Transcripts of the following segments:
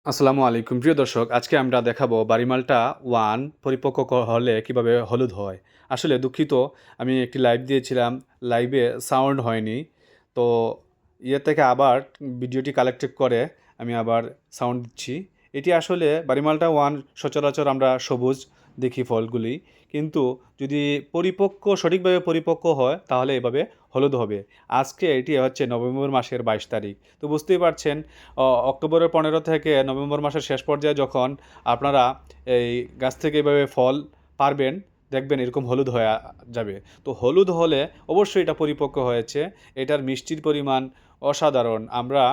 আসসালামু আলাইকুম প্রিয় দর্শক, আজকে আমরা দেখাবো বাড়িমালটা 1 পরিপক্ক হলে কিভাবে হলুদ হয়। আসলে দুঃখিত, আমি একটি লাইভ দিয়েছিলাম, লাইভে সাউন্ড হয়নি। তো থেকে আবার ভিডিওটি কালেক্টেড করে আমি আবার সাউন্ড দিচ্ছি। এটি আসলে বাড়িমালটা 1 সচরাচর আমরা সবুজ দেখি ফলগুলি, কিন্তু যদি সঠিকভাবে পরিপক্ক হয় তাহলে এভাবে হলুদ হবে। আজকে এটি হচ্ছে নভেম্বর মাসের 22 তারিখ। তো বুঝতেই পারছেন, অক্টোবরের 15 থেকে নভেম্বর মাসের শেষ পর্যায়ে যখন আপনারা এই গাছ থেকে এভাবে ফল পারবেন, দেখবেন এরকম হলুদ হয়ে যাবে। তো হলুদ হলে অবশ্যই এটা পরিপক্ক হয়েছে। এটার মিষ্টির পরিমাণ অসাধারণ। আমরা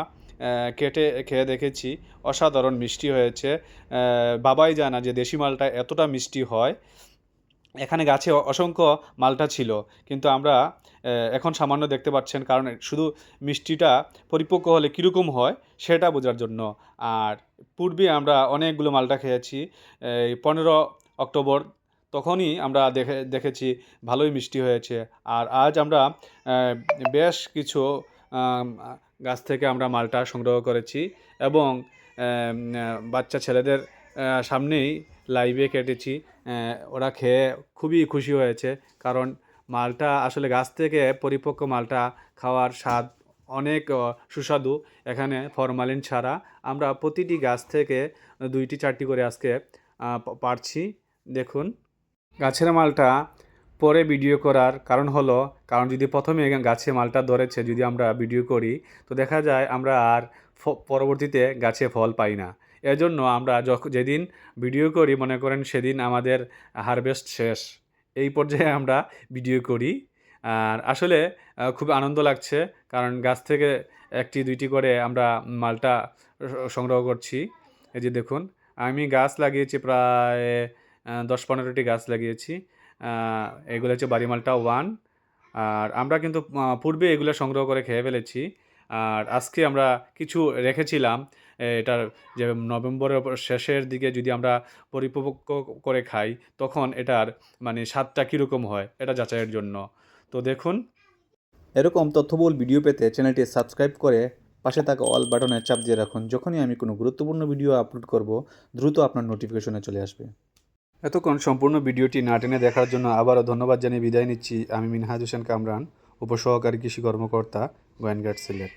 কেটে খেয়ে দেখেছি, অসাধারণ মিষ্টি হয়েছে। ভাবাই যায় না যে দেশি মালটা এতটা মিষ্টি হয়। এখানে গাছে অসংখ্য মালটা ছিল, কিন্তু আমরা এখন সামান্য দেখতে পাচ্ছেন, কারণ শুধু মিষ্টিটা পরিপক্ক হলে কীরকম হয় সেটা বোঝার জন্য। আর পূর্বে আমরা অনেকগুলো মালটা খেয়েছি, এই 15 অক্টোবর, তখনই আমরা দেখেছি ভালোই মিষ্টি হয়েছে। আর আজ আমরা বেশ কিছু আম, গাছ থেকে আমরা মালটা সংগ্রহ করেছি এবং বাচ্চা ছেলেদের সামনেই লাইভে কেটেছি। ওরা খেয়ে খুবই খুশি হয়েছে, কারণ মালটা আসলে গাছ থেকে পরিপক্ক মালটা খাওয়ার স্বাদ অনেক সুস্বাদু। এখানে ফরমালিন ছাড়া আমরা প্রতিটি গাছ থেকে 2টি 4টি করে আজকে পারছি। দেখুন, গাছের মালটা পরে ভিডিও করার কারণ হলো, কারণ যদি প্রথমে গাছে মালটা ধরেছে যদি আমরা ভিডিও করি, তো দেখা যায় আমরা আর পরবর্তীতে গাছে ফল পাই না। এজন্য আমরা যেদিন ভিডিও করি, মনে করেন সেদিন আমাদের হারভেস্ট শেষ, এই পর্যায়ে আমরা ভিডিও করি। আর আসলে খুব আনন্দ লাগছে, কারণ গাছ থেকে 1টি 2টি করে আমরা মালটা সংগ্রহ করছি। এই যে দেখুন, আমি গাছ লাগিয়েছি প্রায় 10-15টি গাছ লাগিয়েছি। এগুলো হচ্ছে বাড়িমালটা 1। আর আমরা কিন্তু পূর্বে এগুলো সংগ্রহ করে খেয়ে ফেলেছি। আর আজকে আমরা কিছু রেখেছিলাম, এটার যে নভেম্বরের শেষের দিকে যদি আমরা পরিপক্ক করে খাই, তখন এটার মানে স্বাদটা কীরকম হয় এটা যাচাইয়ের জন্য। তো দেখুন, এরকম তথ্যবহুল ভিডিও পেতে চ্যানেলটি সাবস্ক্রাইব করে পাশে থাকা অল বাটনে চাপ দিয়ে রাখুন। যখনই আমি কোনো গুরুত্বপূর্ণ ভিডিও আপলোড করব, দ্রুত আপনার নোটিফিকেশনে চলে আসবে। এতক্ষণ সম্পূর্ণ ভিডিওটি না টেনে দেখার জন্য আবারও ধন্যবাদ জানিয়ে বিদায় নিচ্ছি। আমি মিনহাজ হোসেন কামরান, উপসহকারী কৃষি কর্মকর্তা, গোয়েনঘাট সিলেট।